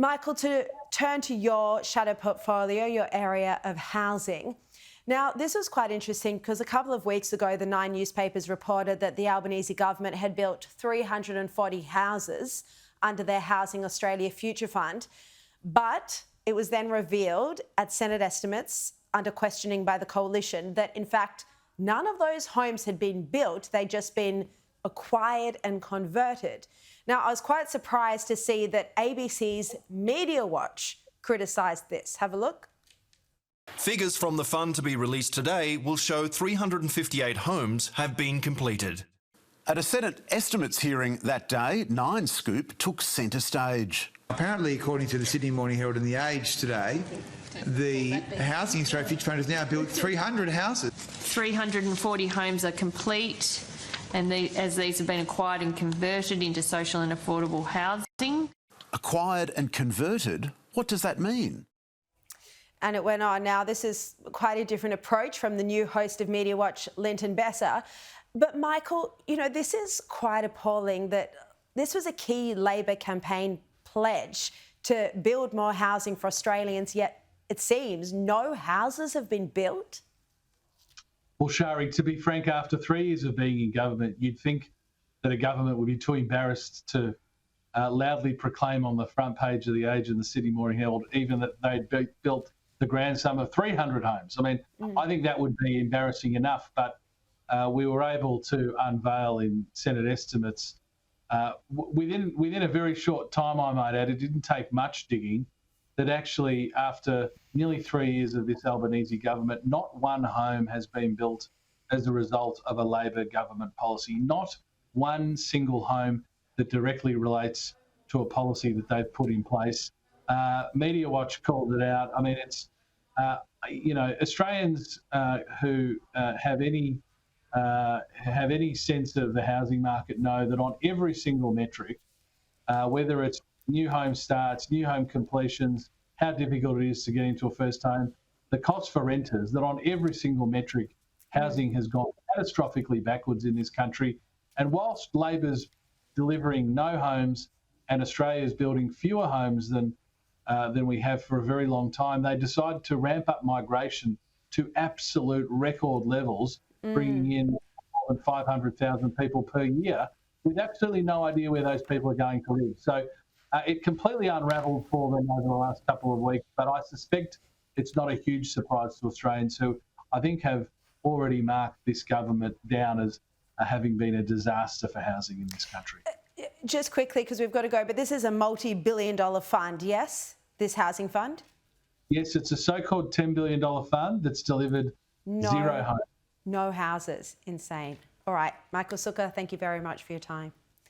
Michael, to turn to your shadow portfolio, your area of housing. Now, this was quite interesting because a couple of weeks ago, the Nine newspapers reported that the Albanese government had built 340 houses under their Housing Australia Future Fund. But it was then revealed at Senate estimates under questioning by the coalition that, in fact, none of those homes had been built. They'd just been acquired and converted. Now, I was quite surprised to see that ABC's Media Watch criticised this. Have a look. Figures from the fund to be released today will show 358 homes have been completed. At a Senate estimates hearing that day, Nine Scoop took centre stage. Apparently, according to the Sydney Morning Herald and The Age today, the Housing Australia Future Fund has now built 300 houses. 340 homes are complete, and as these have been acquired and converted into social and affordable housing. Acquired and converted? What does that mean? And it went on. Now, this is quite a different approach from the new host of Media Watch, Linton Besser. But, Michael, you know, this is quite appalling that this was a key Labor campaign pledge to build more housing for Australians, yet it seems no houses have been built. Well, Sharri, to be frank, after 3 years of being in government, you'd think that a government would be too embarrassed to loudly proclaim on the front page of The Age and the Sydney Morning Herald even that they'd built the grand sum of 300 homes. I mean, I think that would be embarrassing enough, but we were able to unveil in Senate estimates within a very short time, I might add, it didn't take much digging, that actually after nearly 3 years of this Albanese government, not one home has been built as a result of a Labor government policy. Not one single home that directly relates to a policy that they've put in place. Media Watch called it out. I mean, it's, you know, Australians who have any sense of the housing market know that on every single metric, whether it's new home starts, new home completions, how difficult it is to get into a first home, the cost for renters, that on every single metric, housing has gone catastrophically backwards in this country. And whilst Labor's delivering no homes and Australia's building fewer homes than we have for a very long time, they decided to ramp up migration to absolute record levels, bringing in more than 500,000 people per year with absolutely no idea where those people are going to live. So it completely unravelled for them over the last couple of weeks, but I suspect it's not a huge surprise to Australians who I think have already marked this government down as having been a disaster for housing in this country. Just quickly, because we've got to go, but this is a multi-billion-dollar fund, yes? This housing fund? Yes, it's a so-called $10 billion fund that's delivered zero homes. No houses. Insane. All right, Michael Sukkar, thank you very much for your time.